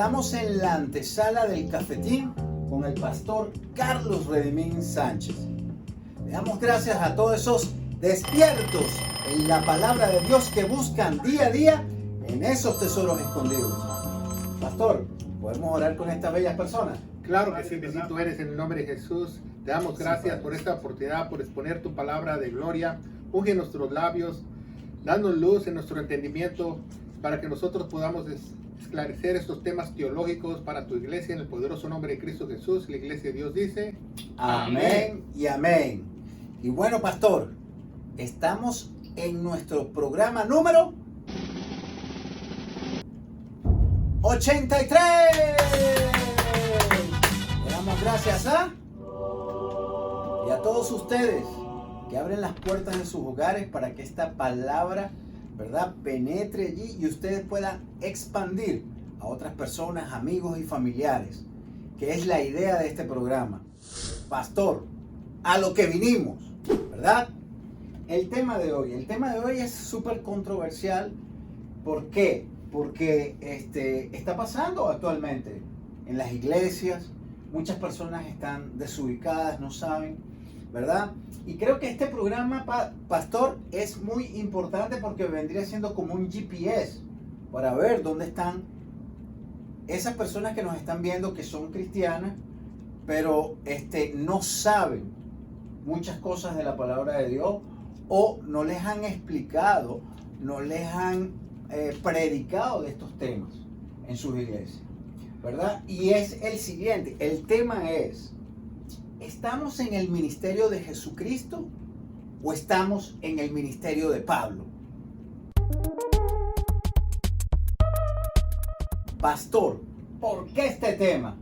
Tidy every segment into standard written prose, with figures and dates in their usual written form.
Estamos en la antesala del cafetín con el pastor Carlos Redimín Sánchez. Le damos gracias a todos esos despiertos en la palabra de Dios que buscan día a día en esos tesoros escondidos. Pastor, ¿podemos orar con estas bellas personas? Claro que sí, bendito eres en el nombre de Jesús. Te damos gracias por esta oportunidad, por exponer tu palabra de gloria. Unge nuestros labios, danos luz en nuestro entendimiento para que nosotros podamos esclarecer estos temas teológicos para tu iglesia en el poderoso nombre de Cristo Jesús. La iglesia de Dios dice amén y amén. Y bueno, pastor, estamos en nuestro programa número 83. Le damos gracias y a todos ustedes que abren las puertas de sus hogares para que esta palabra, ¿verdad?, penetre allí y ustedes puedan expandir a otras personas, amigos y familiares, que es la idea de este programa. Pastor, a lo que vinimos, ¿verdad? El tema de hoy es súper controversial. ¿Por qué? Porque está pasando actualmente en las iglesias. Muchas personas están desubicadas, no saben, ¿verdad? Y creo que este programa, pastor, es muy importante porque vendría siendo como un GPS para ver dónde están esas personas que nos están viendo, que son cristianas, pero no saben muchas cosas de la palabra de Dios, o no les han explicado, no les han predicado de estos temas en sus iglesias, ¿verdad? Y es el siguiente, el tema es: ¿estamos en el ministerio de Jesucristo o estamos en el ministerio de Pablo? Pastor, ¿por qué este tema?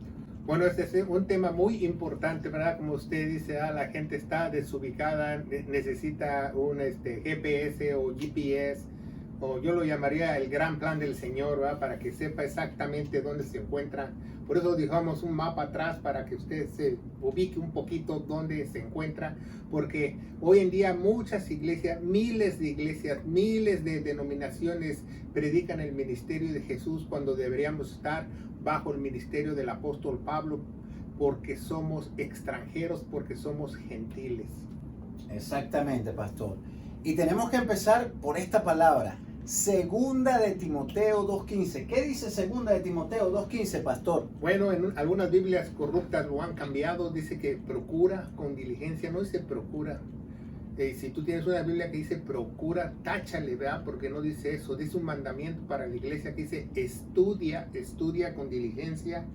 Bueno, este es un tema muy importante, ¿verdad? Como usted dice, la gente está desubicada, necesita un GPS o GPS, o yo lo llamaría el gran plan del Señor, ¿verdad? Para que sepa exactamente dónde se encuentra. Por eso dejamos un mapa atrás para que usted se ubique un poquito dónde se encuentra, porque hoy en día muchas iglesias, miles de denominaciones predican el ministerio de Jesús cuando deberíamos estar bajo el ministerio del apóstol Pablo, porque somos extranjeros, porque somos gentiles. Exactamente, pastor. Y tenemos que empezar por esta palabra, Segunda de Timoteo 2.15. ¿Qué dice Segunda de Timoteo 2.15, pastor? Bueno, en algunas Biblias corruptas lo han cambiado, dice que procura con diligencia, no dice procura. Si tú tienes una Biblia que dice procura, táchale, ¿verdad? Porque no dice eso, dice un mandamiento para la iglesia que dice estudia con diligencia,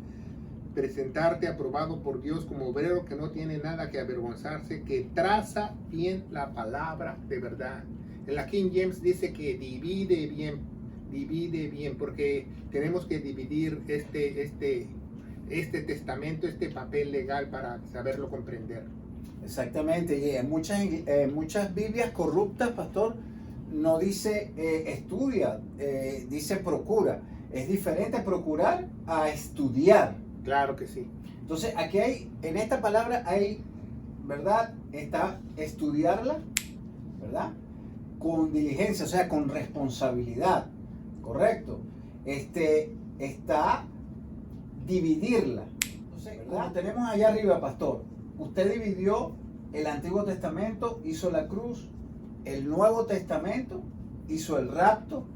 presentarte aprobado por Dios como obrero que no tiene nada que avergonzarse, que traza bien la palabra de verdad. En la King James dice que divide bien, porque tenemos que dividir este testamento, este papel legal para saberlo comprender. Exactamente, y en muchas Biblias corruptas, pastor, no dice estudia, dice procura. Es diferente procurar a estudiar. Claro que sí. Entonces, aquí en esta palabra hay, ¿verdad? Está estudiarla, ¿verdad? Con diligencia, o sea, con responsabilidad, ¿correcto? Está dividirla. Entonces, como tenemos allá arriba, pastor, usted dividió el Antiguo Testamento, hizo la cruz, el Nuevo Testamento hizo el rapto,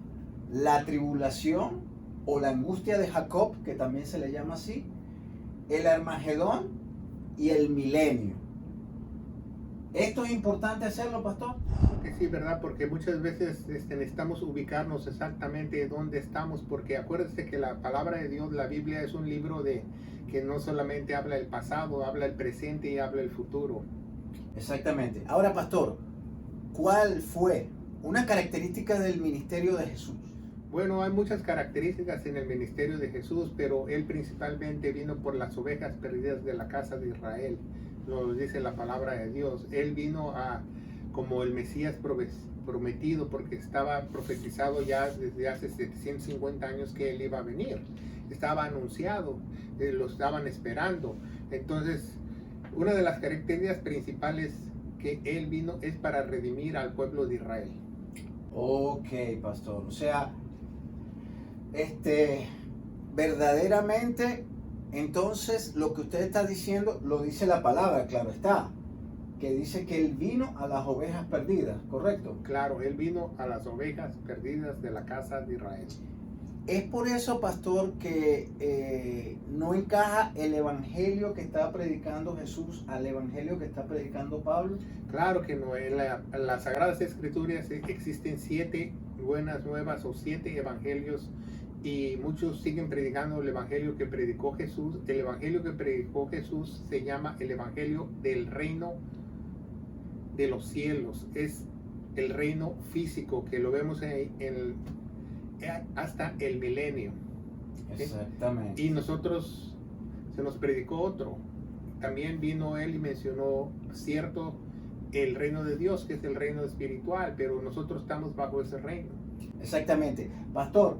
la tribulación o la angustia de Jacob, que también se le llama así, el Armagedón y el milenio. ¿Esto es importante hacerlo, pastor? Que sí, ¿verdad? Porque muchas veces necesitamos ubicarnos exactamente dónde estamos, porque acuérdense que la palabra de Dios, la Biblia, es un libro que no solamente habla el pasado, habla el presente y habla el futuro. Exactamente. Ahora, pastor, ¿cuál fue una característica del ministerio de Jesús? Bueno, hay muchas características en el ministerio de Jesús, pero él principalmente vino por las ovejas perdidas de la casa de Israel. Nos dice la palabra de Dios. Él vino como el Mesías prometido, porque estaba profetizado ya desde hace 750 años que él iba a venir. Estaba anunciado, lo estaban esperando. Entonces, una de las características principales que él vino es para redimir al pueblo de Israel. Ok, pastor. O sea, verdaderamente, entonces lo que usted está diciendo, lo dice la palabra, claro está, que dice que Él vino a las ovejas perdidas, ¿correcto? Claro, Él vino a las ovejas perdidas de la casa de Israel. Es por eso, pastor, que no encaja el evangelio que está predicando Jesús al evangelio que está predicando Pablo. Claro que no. En las Sagradas Escrituras existen 7 buenas nuevas o 7 evangelios, y muchos siguen predicando el evangelio que predicó Jesús. El evangelio que predicó Jesús se llama el evangelio del reino de los cielos. Es el reino físico que lo vemos hasta el milenio. Exactamente. Y nosotros, se nos predicó otro. También vino Él y mencionó cierto el reino de Dios, que es el reino espiritual, pero nosotros estamos bajo ese reino. Exactamente. Pastor,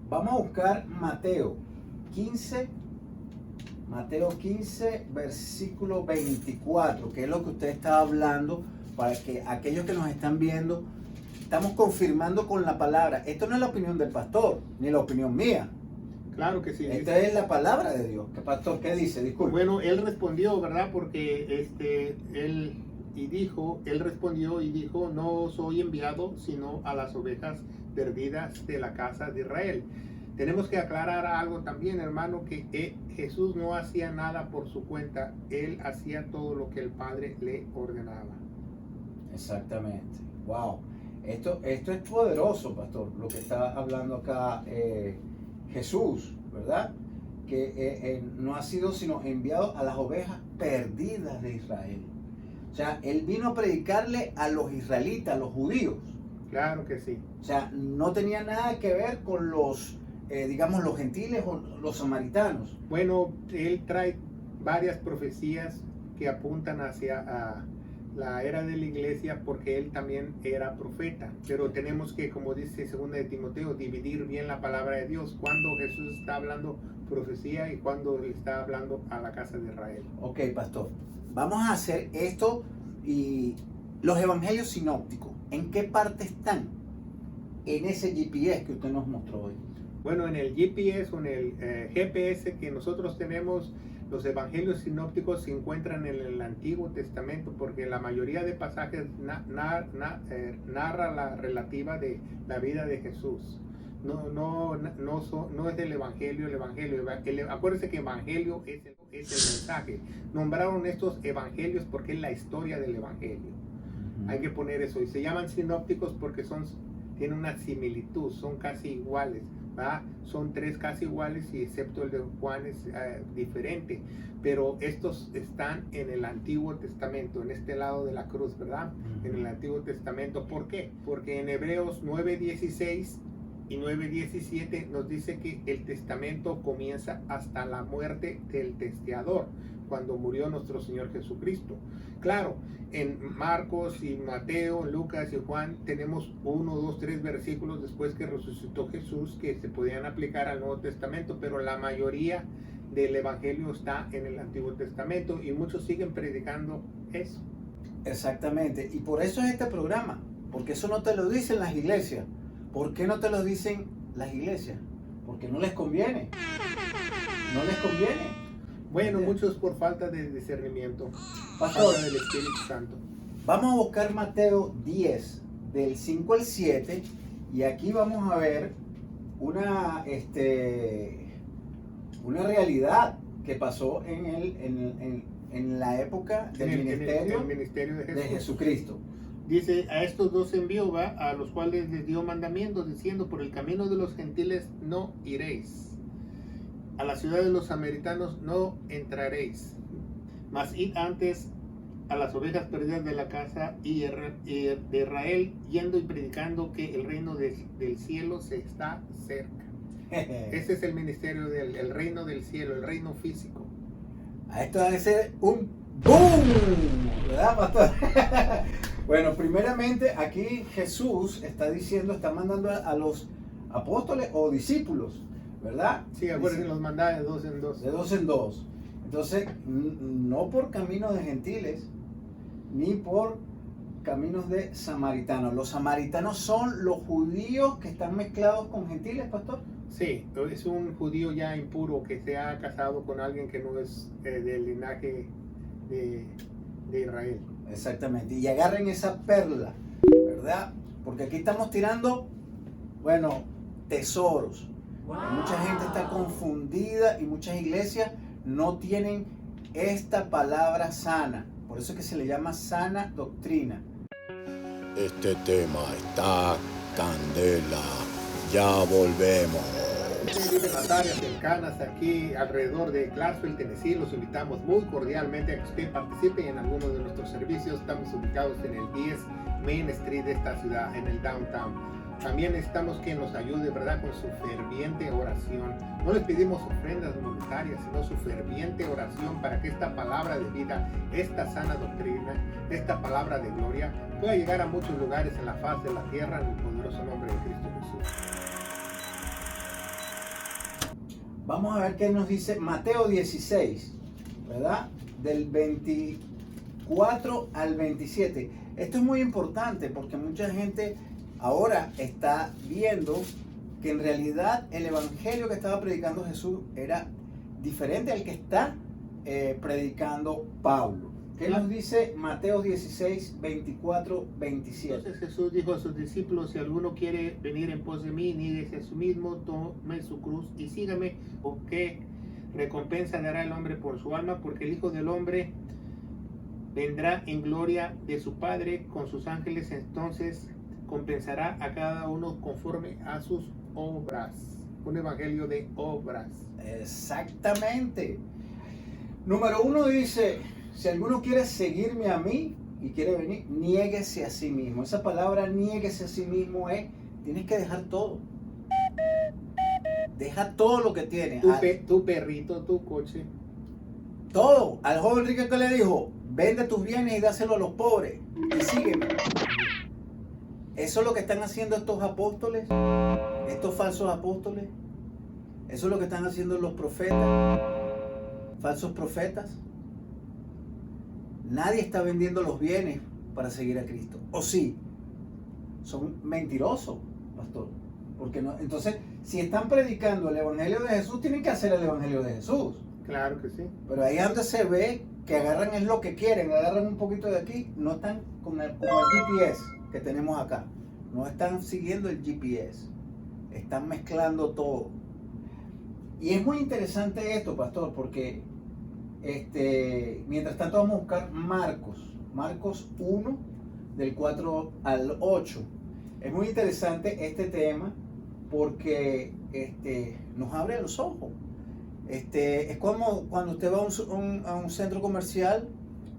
vamos a buscar Mateo 15, versículo 24, que es lo que usted está hablando, para que aquellos que nos están viendo, estamos confirmando con la palabra. Esto no es la opinión del pastor, ni la opinión mía. Claro que sí. Esta es la palabra de Dios. ¿Qué pastor? ¿Qué dice? Disculpe. Bueno, él respondió, ¿verdad? Porque él respondió y dijo, no soy enviado sino a las ovejas perdidas de la casa de Israel. Tenemos que aclarar algo también, hermano, que Jesús no hacía nada por su cuenta. Él hacía todo lo que el Padre le ordenaba. Exactamente. Wow. Esto es poderoso, pastor, lo que está hablando acá Jesús, ¿verdad? Que no ha sido sino enviado a las ovejas perdidas de Israel. O sea, Él vino a predicarle a los israelitas, a los judíos. Claro que sí. O sea, no tenía nada que ver con los, digamos, los gentiles o los samaritanos. Bueno, Él trae varias profecías que apuntan hacia la era de la iglesia, porque Él también era profeta. Pero tenemos que, como dice 2 de Timoteo, dividir bien la palabra de Dios. Cuando Jesús está hablando profecía y cuando le está hablando a la casa de Israel. Ok, pastor. Vamos a hacer esto. Y los evangelios sinópticos, ¿en qué parte están? En ese GPS que usted nos mostró hoy. Bueno, en el GPS o en el GPS que nosotros tenemos, los evangelios sinópticos se encuentran en el Antiguo Testamento, porque la mayoría de pasajes narra la relativa de la vida de Jesús. No es del Evangelio. Acuérdense que Evangelio es el mensaje. Nombraron estos evangelios porque es la historia del Evangelio. Hay que poner eso. Y se llaman sinópticos porque tienen una similitud, son casi iguales, ¿verdad? Son 3 casi iguales, y excepto el de Juan es diferente. Pero estos están en el Antiguo Testamento, en este lado de la cruz, ¿verdad? En el Antiguo Testamento. ¿Por qué? Porque en Hebreos 9:16 y 9:17 nos dice que el testamento comienza hasta la muerte del testator, cuando murió nuestro Señor Jesucristo. Claro, en Marcos y Mateo, Lucas y Juan tenemos 1, 2, 3 versículos después que resucitó Jesús que se podían aplicar al Nuevo Testamento, pero la mayoría del Evangelio está en el Antiguo Testamento y muchos siguen predicando eso. Exactamente, y por eso es este programa, porque eso no te lo dicen las iglesias. ¿Por qué no te lo dicen las iglesias? Porque no les conviene. No les conviene. Bueno, muchos por falta de discernimiento, Pastor, falta del Espíritu Santo. Vamos a buscar Mateo 10, del 5 al 7, y aquí vamos a ver una realidad que pasó en la época del ministerio de Jesucristo. Dice, a estos 2 envió, a los cuales les dio mandamientos, diciendo, por el camino de los gentiles no iréis, a la ciudad de los samaritanos no entraréis, mas id antes a las ovejas perdidas de la casa de Israel, yendo y predicando que el reino del cielo se está cerca. Este es el ministerio del reino del cielo, el reino físico. A esto debe ser un ¡boom! ¿Verdad, pastor? Bueno, primeramente aquí Jesús está mandando a los apóstoles o discípulos, ¿verdad? Sí, acuérdense, los mandaba de 2 en 2. De 2 en 2. Entonces, no por caminos de gentiles, ni por caminos de samaritanos. Los samaritanos son los judíos que están mezclados con gentiles, pastor. Sí, es un judío ya impuro que se ha casado con alguien que no es del linaje de Israel. Exactamente. Y agarren esa perla, ¿verdad? Porque aquí estamos tirando, bueno, tesoros. Mucha gente está confundida y muchas iglesias no tienen esta palabra sana. Por eso es que se le llama sana doctrina. Este tema está candela. Ya volvemos. Viven las áreas cercanas aquí alrededor de Clarksville, Tennessee. Los invitamos muy cordialmente a que usted participe en alguno de nuestros servicios. Estamos ubicados en el 10 Main Street de esta ciudad, en el downtown. También necesitamos que nos ayude, ¿verdad?, con su ferviente oración. No les pedimos ofrendas monetarias, sino su ferviente oración para que esta palabra de vida, esta sana doctrina, esta palabra de gloria pueda llegar a muchos lugares en la faz de la tierra en el poderoso nombre de Cristo Jesús. Vamos a ver qué nos dice Mateo 16, ¿verdad? Del 24 al 27. Esto es muy importante porque mucha gente ahora está viendo que en realidad el evangelio que estaba predicando Jesús era diferente al que está predicando Pablo. ¿Qué nos dice Mateo 16, 24, 27? Entonces Jesús dijo a sus discípulos: si alguno quiere venir en pos de mí, níguese a sí mismo, tome su cruz y sígame. ¿O qué recompensa dará el hombre por su alma? Porque el Hijo del Hombre vendrá en gloria de su Padre con sus ángeles, entonces compensará a cada uno conforme a sus obras. Un evangelio de obras. Exactamente. Número 1 dice: si alguno quiere seguirme a mí y quiere venir, niéguese a sí mismo. Esa palabra niéguese a sí mismo es, tienes que dejar todo. Deja todo lo que tienes. Tu perrito, tu coche. Todo. Al joven rico que le dijo, vende tus bienes y dáselo a los pobres y sígueme. Eso es lo que están haciendo estos apóstoles, estos falsos apóstoles. Eso es lo que están haciendo los profetas, falsos profetas. Nadie está vendiendo los bienes para seguir a Cristo. ¿O sí? Son mentirosos, pastor. Porque no, entonces, si están predicando el evangelio de Jesús, tienen que hacer el evangelio de Jesús. Claro que sí. Pero ahí es donde se ve que agarran es lo que quieren, agarran un poquito de aquí, no están como el GPS que tenemos acá. No están siguiendo el GPS. Están mezclando todo. Y es muy interesante esto, pastor, porque mientras tanto vamos a buscar Marcos 1, del 4 al 8. Es muy interesante este tema porque nos abre los ojos. Es como cuando usted va a un centro comercial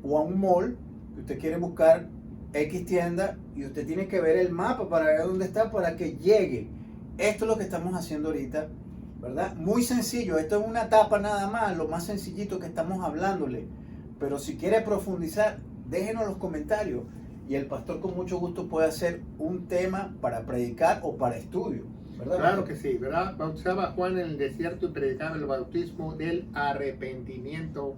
o a un mall, que usted quiere buscar X tienda y usted tiene que ver el mapa para ver dónde está para que llegue. Esto es lo que estamos haciendo ahorita, ¿verdad? Muy sencillo, esto es una etapa nada más, lo más sencillito que estamos hablándole. Pero si quiere profundizar, déjenos los comentarios y el pastor con mucho gusto puede hacer un tema para predicar o para estudio, ¿verdad? Claro que sí, ¿verdad? Bautizaba a Juan en el desierto y predicaba el bautismo del arrepentimiento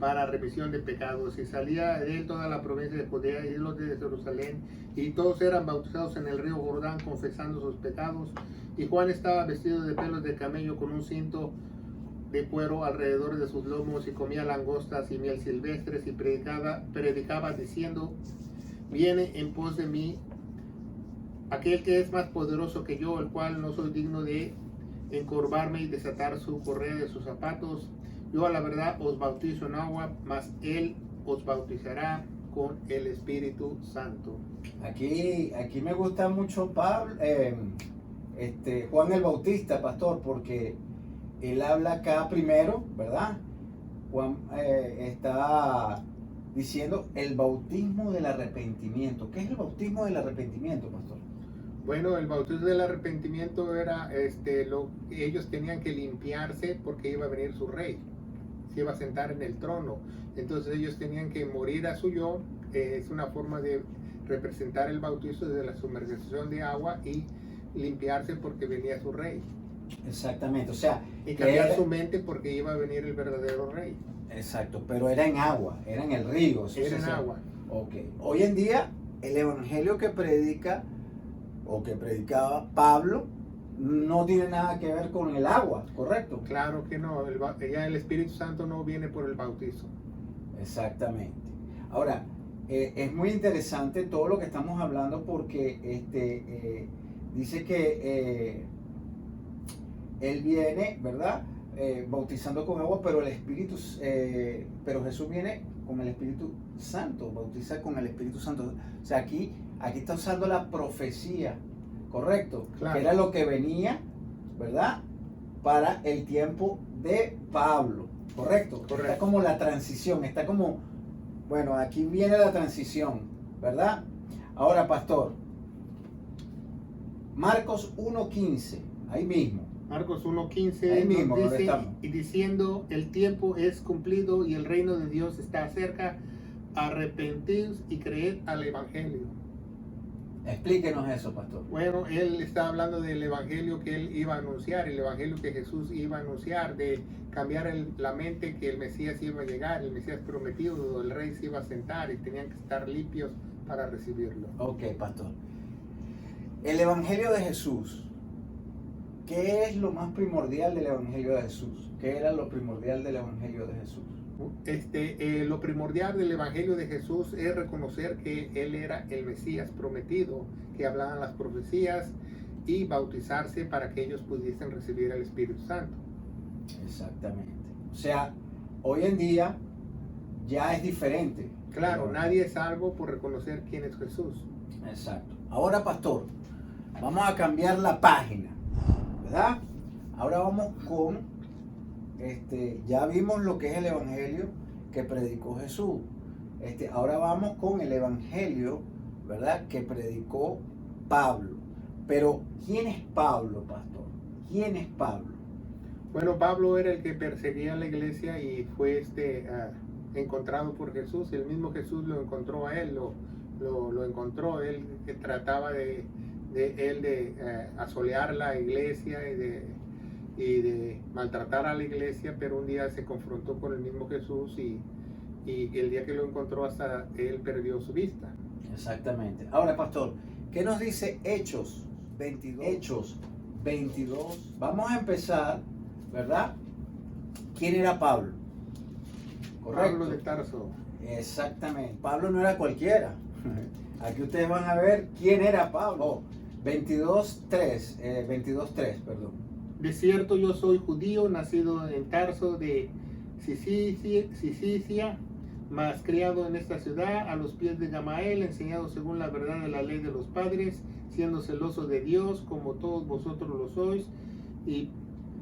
para remisión de pecados, y salía de él toda la provincia de Judea y los de Jerusalén, y todos eran bautizados en el río Jordán confesando sus pecados. Y Juan estaba vestido de pelos de camello con un cinto de cuero alrededor de sus lomos, y comía langostas y miel silvestres, y predicaba diciendo: viene en pos de mí aquel que es más poderoso que yo, el cual no soy digno de encorvarme y desatar su correa de sus zapatos. Yo a la verdad os bautizo en agua, mas él os bautizará con el Espíritu Santo. Aquí me gusta mucho Juan el Bautista, pastor, porque él habla acá primero, ¿verdad? Juan está diciendo el bautismo del arrepentimiento. ¿Qué es el bautismo del arrepentimiento, pastor? Bueno, el bautismo del arrepentimiento era ellos tenían que limpiarse porque iba a venir su rey, se iba a sentar en el trono. Entonces ellos tenían que morir a su yo. Es una forma de representar el bautismo de la sumergión de agua y limpiarse porque venía su rey. Exactamente, o sea, y cambiar su mente porque iba a venir el verdadero rey. Exacto, pero era en agua, era en el río. Era en agua. Ok. Hoy en día, el evangelio que predica o que predicaba Pablo, no tiene nada que ver con el agua, ¿correcto? Claro que no, ya el Espíritu Santo no viene por el bautizo. Exactamente. Ahora, es muy interesante todo lo que estamos hablando porque dice que Él viene, ¿verdad? Bautizando con agua, pero pero Jesús viene con el Espíritu Santo, bautiza con el Espíritu Santo. O sea, aquí está usando la profecía, ¿correcto? Claro. Que era lo que venía, ¿verdad? Para el tiempo de Pablo, ¿correcto? Correcto. Está como la transición, está como, bueno, aquí viene la transición, ¿verdad? Ahora, pastor, Marcos 1:15, ahí mismo. Marcos 1:15 Ahí mismo, nos donde dice, estamos. y diciendo, el tiempo es cumplido y el reino de Dios está cerca, arrepentidos y creed al Evangelio. Explíquenos eso, pastor. Bueno, él está hablando del Evangelio que él iba a anunciar, el Evangelio que Jesús iba a anunciar, de cambiar la mente, que el Mesías iba a llegar, el Mesías prometido, el rey se iba a sentar y tenían que estar limpios para recibirlo. Ok, pastor. El Evangelio de Jesús. ¿Qué es lo más primordial del Evangelio de Jesús? ¿Qué era lo primordial del Evangelio de Jesús? Lo primordial del Evangelio de Jesús es reconocer que Él era el Mesías prometido, que hablaban las profecías, y bautizarse para que ellos pudiesen recibir el Espíritu Santo. Exactamente. O sea, hoy en día ya es diferente. Claro, nadie es salvo por reconocer quién es Jesús. Exacto. Ahora, pastor, vamos a cambiar la página, ¿verdad? Ahora vamos con, ya vimos lo que es el Evangelio que predicó Jesús. Ahora vamos con el Evangelio, ¿verdad? Que predicó Pablo. Pero, ¿quién es Pablo, pastor? ¿Quién es Pablo? Bueno, Pablo era el que perseguía a la iglesia y fue encontrado por Jesús. El mismo Jesús lo encontró a él, lo encontró. Él que trataba de asolear la iglesia y de maltratar a la iglesia, pero un día se confrontó con el mismo Jesús y el día que lo encontró hasta él perdió su vista. Exactamente. Ahora, pastor, ¿qué nos dice Hechos 22? Hechos 22. Vamos a empezar, ¿verdad? ¿Quién era Pablo? Correcto. Pablo de Tarso. Exactamente. Pablo no era cualquiera. Aquí ustedes van a ver quién era Pablo. 22:3, perdón. De cierto, yo soy judío, nacido en Tarso de Cilicia, mas criado en esta ciudad, a los pies de Gamaliel, enseñado según la verdad de la ley de los padres, siendo celoso de Dios, como todos vosotros lo sois, y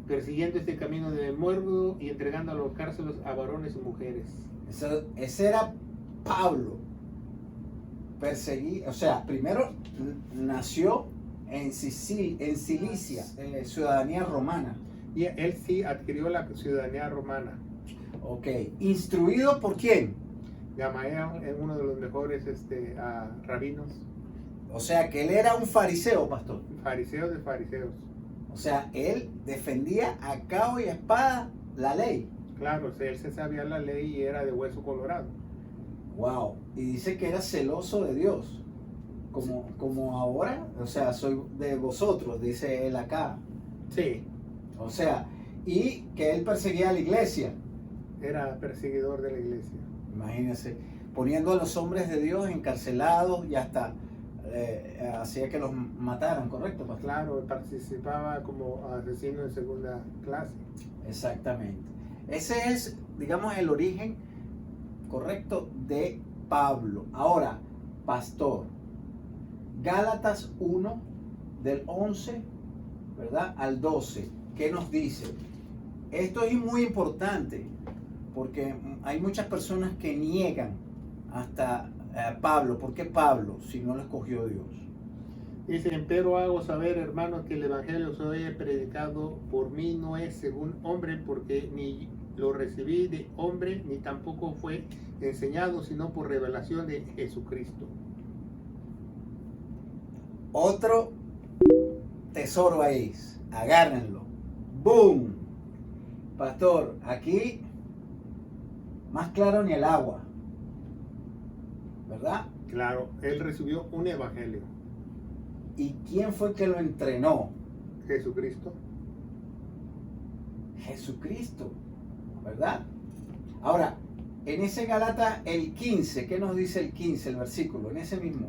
persiguiendo este camino de muerte y entregando a los cárceles a varones y mujeres. Ese era Pablo. Perseguí, o sea, primero nació en Cilicia, ciudadanía romana. Y él sí adquirió la ciudadanía romana. Ok, ¿instruido por quién? Gamaliel es uno de los mejores rabinos. O sea, que él era un fariseo, pastor. Fariseo de fariseos. O sea, él defendía a cabo y espada la ley. Claro, él se sabía la ley y era de hueso colorado. Wow. Y dice que era celoso de Dios. Como ahora, o sea, soy de vosotros, dice él acá. Sí. O sea, y que él perseguía a la iglesia. Era perseguidor de la iglesia. Imagínense, poniendo a los hombres de Dios encarcelados y hasta hacía que los mataran, ¿correcto, pastor? Claro, participaba como asesino en segunda clase. Exactamente. Ese es, digamos, el origen correcto de Pablo. Ahora, pastor, Gálatas 1, del 11, ¿verdad? Al 12, ¿qué nos dice? Esto es muy importante porque hay muchas personas que niegan hasta Pablo. ¿Por qué Pablo si no lo escogió Dios? Dice, pero hago saber, hermanos, que el evangelio que he predicado por mí no es según hombre, porque ni lo recibí de hombre, ni tampoco fue enseñado, sino por revelación de Jesucristo. Otro tesoro ahí, agárrenlo. ¡Boom! Pastor, aquí más claro ni el agua, ¿verdad? Claro, él recibió un evangelio. ¿Y quién fue que lo entrenó? Jesucristo. Jesucristo, ¿verdad? Ahora, en ese Gálatas el 15, ¿qué nos dice el 15, el versículo? En ese mismo.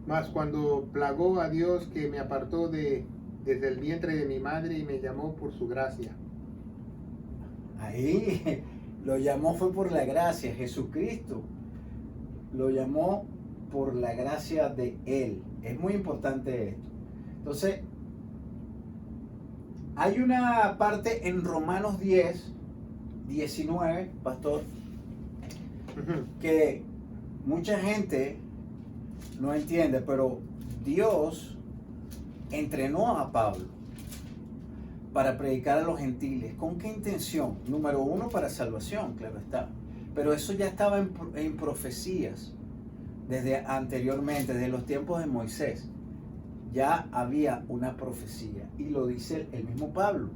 Mas cuando plagó a Dios que me apartó desde el vientre de mi madre y me llamó por su gracia. Ahí lo llamó fue por la gracia, Jesucristo lo llamó por la gracia de Él. Es muy importante esto. Entonces, hay una parte en Romanos 10, 19, pastor, que mucha gente no entiende, pero Dios entrenó a Pablo para predicar a los gentiles. ¿Con qué intención? Número uno, para salvación, claro está. Pero eso ya estaba en profecías desde anteriormente, desde los tiempos de Moisés. Ya había una profecía y lo dice el mismo Pablo.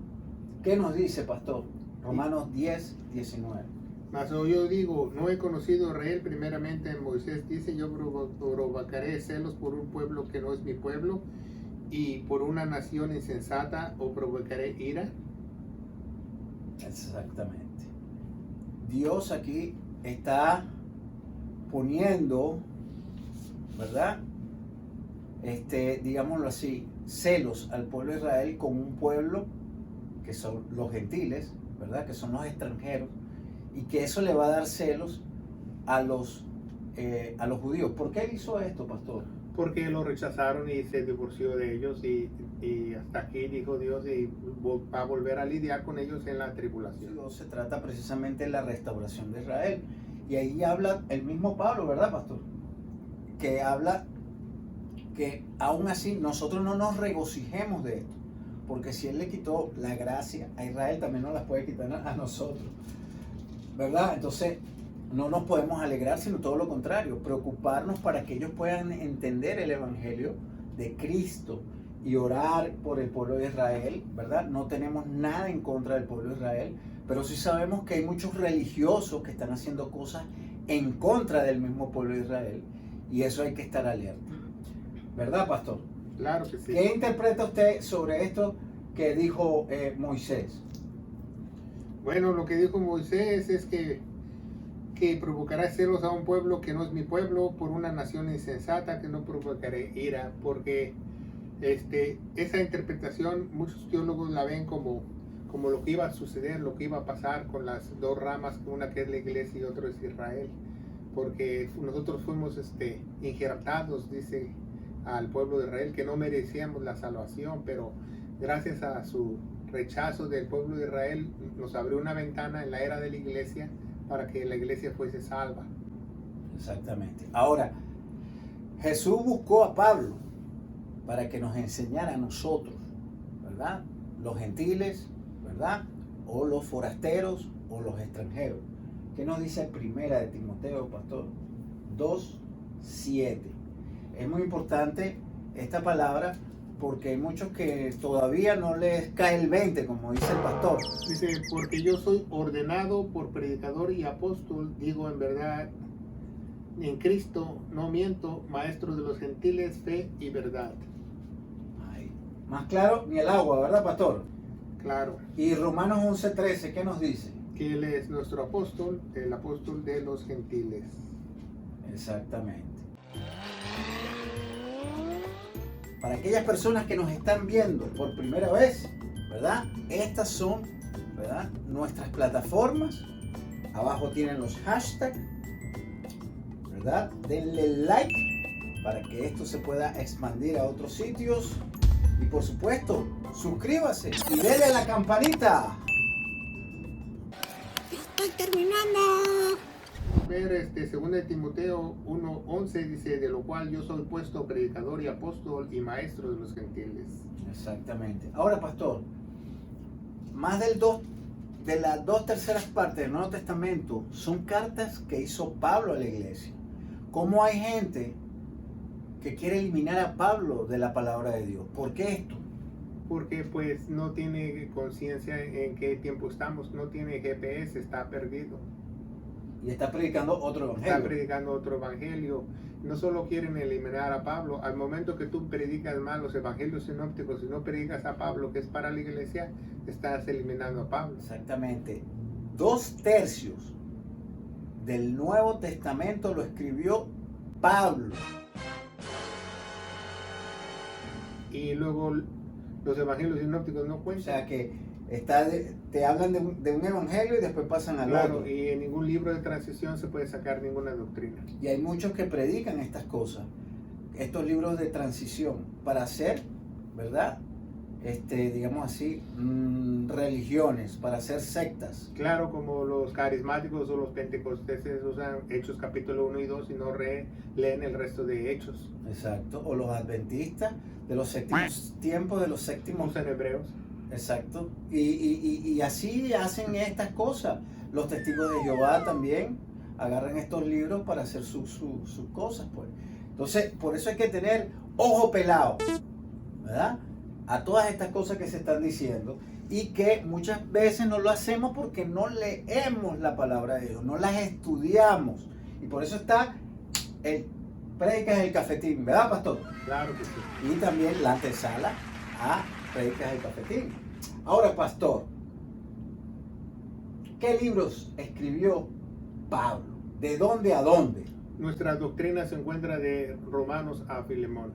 ¿Qué nos dice, pastor? Romanos 10, 19. Mas yo digo, no he conocido a Israel primeramente. Moisés dice, yo provocaré celos por un pueblo que no es mi pueblo y por una nación insensata o provocaré ira. Exactamente. Dios aquí está poniendo, ¿verdad? Digámoslo así, celos al pueblo de Israel con un pueblo que son los gentiles, ¿verdad? Que son los extranjeros, y que eso le va a dar celos a los judíos. ¿Por qué él hizo esto, pastor? Porque lo rechazaron y se divorció de ellos y hasta aquí dijo Dios y va a volver a lidiar con ellos en la tribulación. Se trata precisamente de la restauración de Israel. Y ahí habla el mismo Pablo, ¿verdad, pastor? Que habla que aún así nosotros no nos regocijemos de esto. Porque si Él le quitó la gracia a Israel, también nos la puede quitar a nosotros, ¿verdad? Entonces no nos podemos alegrar, sino todo lo contrario, preocuparnos para que ellos puedan entender el Evangelio de Cristo y orar por el pueblo de Israel, ¿verdad? No tenemos nada en contra del pueblo de Israel, pero sí sabemos que hay muchos religiosos que están haciendo cosas en contra del mismo pueblo de Israel, y eso hay que estar alerta, ¿verdad, pastor? Claro que sí. ¿Qué interpreta usted sobre esto que dijo Moisés? Bueno, lo que dijo Moisés es que provocará celos a un pueblo que no es mi pueblo, por una nación insensata que no provocaré ira, porque esa interpretación muchos teólogos la ven como lo que iba a suceder, lo que iba a pasar con las dos ramas, una que es la iglesia y otra es Israel, porque nosotros fuimos injertados, dice, al pueblo de Israel, que no merecíamos la salvación, pero gracias a su rechazo del pueblo de Israel nos abrió una ventana en la era de la iglesia para que la iglesia fuese salva. Exactamente. Ahora, Jesús buscó a Pablo para que nos enseñara a nosotros, ¿verdad? Los gentiles, ¿verdad? O los forasteros o los extranjeros. ¿Qué nos dice Primera de Timoteo, pastor? 2:7. Es muy importante esta palabra porque hay muchos que todavía no les cae el 20, como dice el pastor. Dice, porque yo soy ordenado por predicador y apóstol, digo en verdad, en Cristo no miento, maestro de los gentiles, fe y verdad. Ay, más claro ni el agua, ¿verdad, pastor? Claro. Y Romanos 11:13, ¿qué nos dice? Que Él es nuestro apóstol, el apóstol de los gentiles. Exactamente. Para aquellas personas que nos están viendo por primera vez, ¿verdad? Estas son, ¿verdad?, nuestras plataformas. Abajo tienen los hashtags, ¿verdad? Denle like para que esto se pueda expandir a otros sitios. Y por supuesto, suscríbase y denle a la campanita. Estoy terminando. Ver 2 de Timoteo 1:11 dice, de lo cual yo soy puesto predicador y apóstol y maestro de los gentiles. Exactamente. Ahora, pastor, más de las 2/3 partes del Nuevo Testamento son cartas que hizo Pablo a la iglesia. ¿Cómo hay gente que quiere eliminar a Pablo de la palabra de Dios? ¿Por qué esto? Porque pues no tiene conciencia en qué tiempo estamos, no tiene GPS, está perdido. Y está predicando otro evangelio. Está predicando otro evangelio. No solo quieren eliminar a Pablo, al momento que tú predicas más los evangelios sinópticos, si no predicas a Pablo, que es para la iglesia, estás eliminando a Pablo. Exactamente. 2/3 del Nuevo Testamento lo escribió Pablo. Y luego los evangelios sinópticos no O cuentan. sea que te hablan de un evangelio y después pasan al Claro, otro. y en ningún libro de transición se puede sacar ninguna doctrina. Y hay muchos que predican estas cosas, estos libros de transición, para hacer, ¿verdad? Digamos así, religiones, para hacer sectas. Claro, como los carismáticos o los pentecosteses usan Hechos capítulo 1 y 2 y no leen el resto de Hechos. Exacto. O los adventistas de los séptimos tiempos, de los séptimos. Usan Hebreos. Exacto. Y así hacen estas cosas. Los testigos de Jehová también agarran estos libros para hacer sus cosas, pues. Entonces, por eso hay que tener ojo pelado, ¿verdad? A todas estas cosas que se están diciendo y que muchas veces no lo hacemos porque no leemos la palabra de Dios, no las estudiamos. Y por eso está el Prédicas del Cafetín, ¿verdad, pastor? Claro que sí. Y también la antesala a Prédicas del Cafetín. Ahora, pastor, ¿qué libros escribió Pablo? ¿De dónde a dónde? Nuestra doctrina se encuentra de Romanos a Filemón.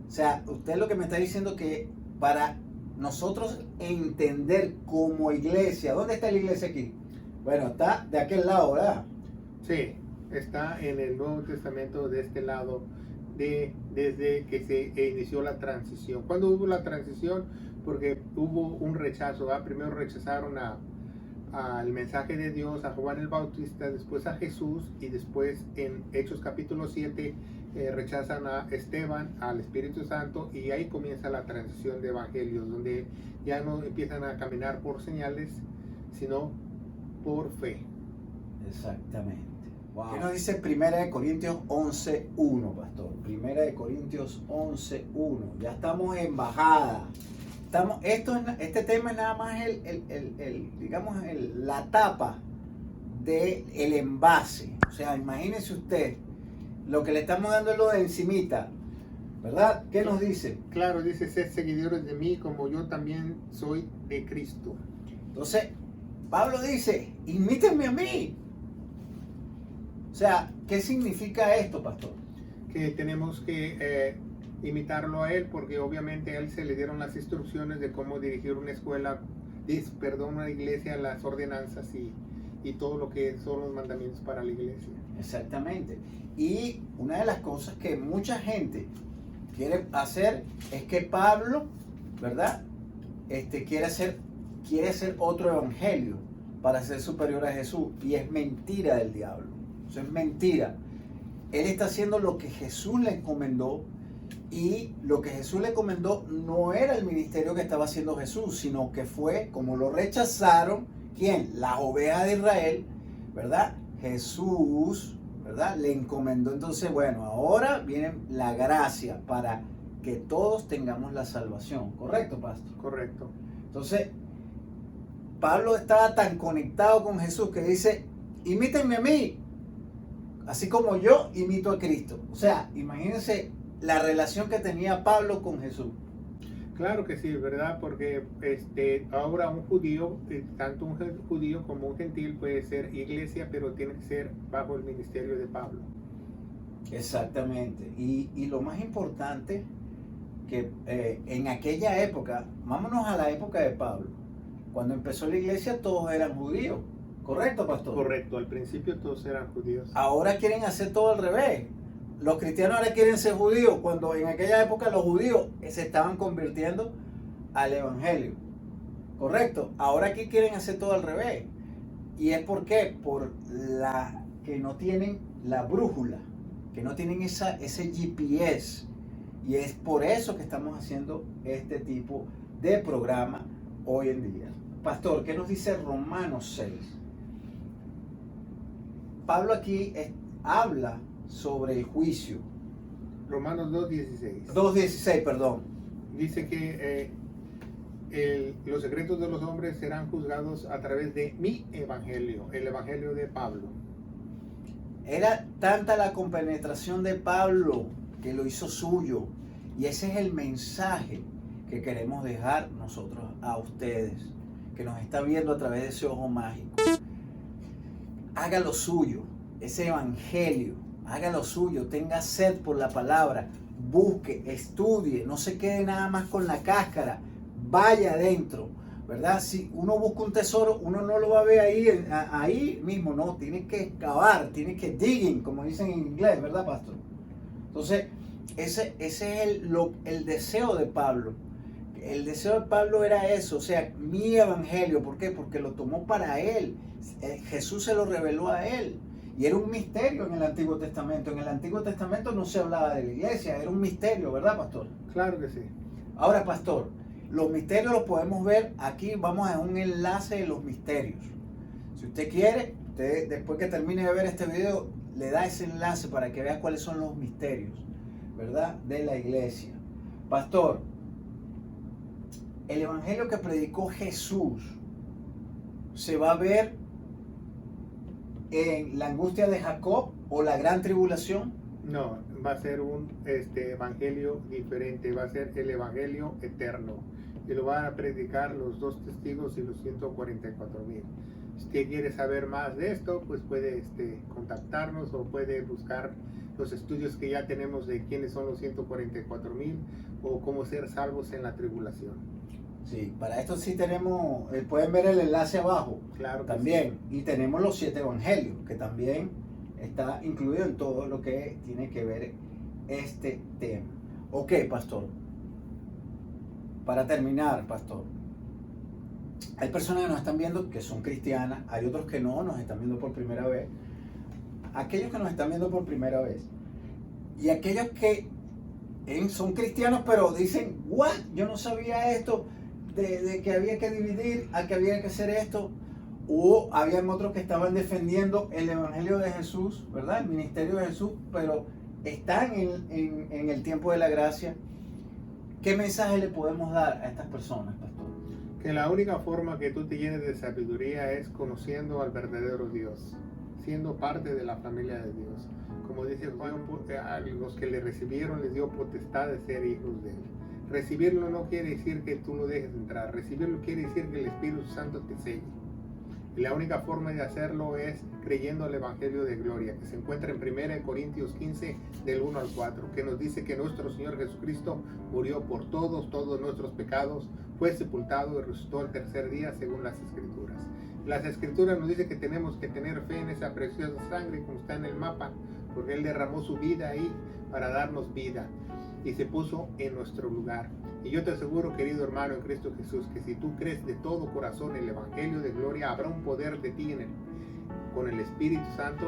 O sea, usted lo que me está diciendo que para nosotros entender como iglesia, ¿dónde está la iglesia aquí? Bueno, está de aquel lado, ¿verdad? Sí, está en el Nuevo Testamento de este lado, desde que se inició la transición. ¿Cuándo hubo la transición? Porque hubo un rechazo, ¿verdad? Primero rechazaron al mensaje de Dios, a Juan el Bautista, después a Jesús, y después en Hechos capítulo 7 rechazan a Esteban, al Espíritu Santo, y ahí comienza la transición de evangelios, donde ya no empiezan a caminar por señales, sino por fe. Exactamente. Wow. ¿Qué nos dice 1 Corintios 11:1, pastor? 1 Corintios 11:1. Ya estamos en bajada. Este tema es nada más la tapa del envase. O sea, imagínense usted, lo que le estamos dando es lo de encimita, ¿verdad? ¿Qué nos dice? Claro, dice, sed seguidores de mí como yo también soy de Cristo. Entonces, Pablo dice, imítenme a mí. O sea, ¿qué significa esto, pastor? Que tenemos que imitarlo a él, porque obviamente a él se le dieron las instrucciones de cómo dirigir una escuela, una iglesia, las ordenanzas y todo lo que son los mandamientos para la iglesia. Exactamente. Y una de las cosas que mucha gente quiere hacer es que Pablo, ¿verdad? Quiere hacer otro evangelio para ser superior a Jesús, y es mentira del diablo. Eso es mentira. Él está haciendo lo que Jesús le encomendó, y lo que Jesús le encomendó no era el ministerio que estaba haciendo Jesús, sino que fue, como lo rechazaron, ¿quién? Las ovejas de Israel, ¿verdad? Jesús, ¿verdad? Le encomendó. Entonces, bueno, ahora viene la gracia para que todos tengamos la salvación. ¿Correcto, pastor? Correcto. Entonces, Pablo estaba tan conectado con Jesús que dice, imítenme a mí, así como yo imito a Cristo. O sea, imagínense la relación que tenía Pablo con Jesús. Claro que sí, ¿verdad? Porque ahora un judío, tanto un judío como un gentil puede ser iglesia, pero tiene que ser bajo el ministerio de Pablo. Exactamente. Y lo más importante, que en aquella época, vámonos a la época de Pablo, cuando empezó la iglesia todos eran judíos. ¿Correcto, pastor? Correcto, al principio todos eran judíos. Ahora quieren hacer todo al revés. Los cristianos ahora quieren ser judíos, cuando en aquella época los judíos se estaban convirtiendo al evangelio. ¿Correcto? Ahora aquí quieren hacer todo al revés. ¿Y es por qué? Por que no tienen la brújula, que no tienen ese GPS. Y es por eso que estamos haciendo este tipo de programa hoy en día. Pastor, ¿qué nos dice Romanos 6? Pablo aquí habla sobre el juicio. Romanos 2:16. 2:16, perdón. Dice que Los secretos de los hombres serán juzgados a través de mi evangelio, el evangelio de Pablo. Era tanta la compenetración de Pablo que lo hizo suyo. Y ese es el mensaje que queremos dejar nosotros a ustedes, que nos está viendo a través de ese ojo mágico. Haga lo suyo, ese evangelio, haga lo suyo, tenga sed por la palabra, busque, estudie, no se quede nada más con la cáscara, vaya adentro, ¿verdad? Si uno busca un tesoro, uno no lo va a ver ahí mismo, no, tiene que excavar, tiene que digging, como dicen en inglés, ¿verdad, pastor? Entonces, ese es el deseo de Pablo. El deseo de Pablo era eso, o sea, mi evangelio. ¿Por qué? Porque lo tomó para él. Jesús se lo reveló a él. Y era un misterio en el Antiguo Testamento. En el Antiguo Testamento no se hablaba de la iglesia, era un misterio, ¿verdad, pastor? Claro que sí. Ahora, pastor, los misterios los podemos ver aquí. Vamos a un enlace de los misterios. Si usted quiere, después que termine de ver este video, le da ese enlace para que vea cuáles son los misterios, ¿verdad?, de la iglesia. Pastor, el evangelio que predicó Jesús se va a ver en la angustia de Jacob o la gran tribulación. No, va a ser un evangelio diferente, va a ser el evangelio eterno. Y lo van a predicar los 2 testigos y los 144,000. Si usted quiere saber más de esto, pues puede contactarnos o puede buscar los estudios que ya tenemos de quiénes son los 144,000 o cómo ser salvos en la tribulación. Sí, para esto sí tenemos, pueden ver el enlace abajo. Claro que también. Sí. Y tenemos los 7 evangelios, que también está incluido en todo lo que tiene que ver este tema. Ok, pastor. Para terminar, pastor. Hay personas que nos están viendo que son cristianas, hay otros que no, nos están viendo por primera vez. Aquellos que nos están viendo por primera vez y aquellos que son cristianos pero dicen, ¿what? Yo no sabía esto, de que había que dividir, a que había que hacer esto. O habían otros que estaban defendiendo el evangelio de Jesús, ¿verdad? El ministerio de Jesús, pero están en el tiempo de la gracia. ¿Qué mensaje le podemos dar a estas personas, pastor? Que la única forma que tú te llenes de sabiduría es conociendo al verdadero Dios, siendo parte de la familia de Dios. Como dice Juan, a los que le recibieron les dio potestad de ser hijos de él. Recibirlo no quiere decir que tú lo dejes entrar, recibirlo quiere decir que el Espíritu Santo te selle. Y la única forma de hacerlo es creyendo al Evangelio de Gloria, que se encuentra en 1 Corintios 15, del 1 al 4, que nos dice que nuestro Señor Jesucristo murió por todos nuestros pecados, fue sepultado y resucitó el tercer día según las Escrituras. Las Escrituras nos dicen que tenemos que tener fe en esa preciosa sangre, como está en el mapa, porque Él derramó su vida ahí para darnos vida y se puso en nuestro lugar. Y yo te aseguro, querido hermano en Cristo Jesús, que si tú crees de todo corazón el Evangelio de Gloria, habrá un poder de ti con el Espíritu Santo,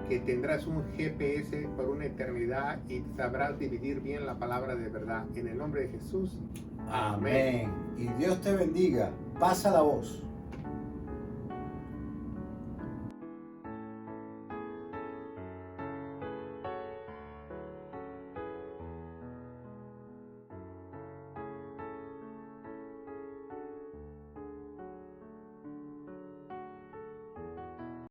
que tendrás un GPS por una eternidad y sabrás dividir bien la palabra de verdad. En el nombre de Jesús. Amén. Y Dios te bendiga. Pasa la voz.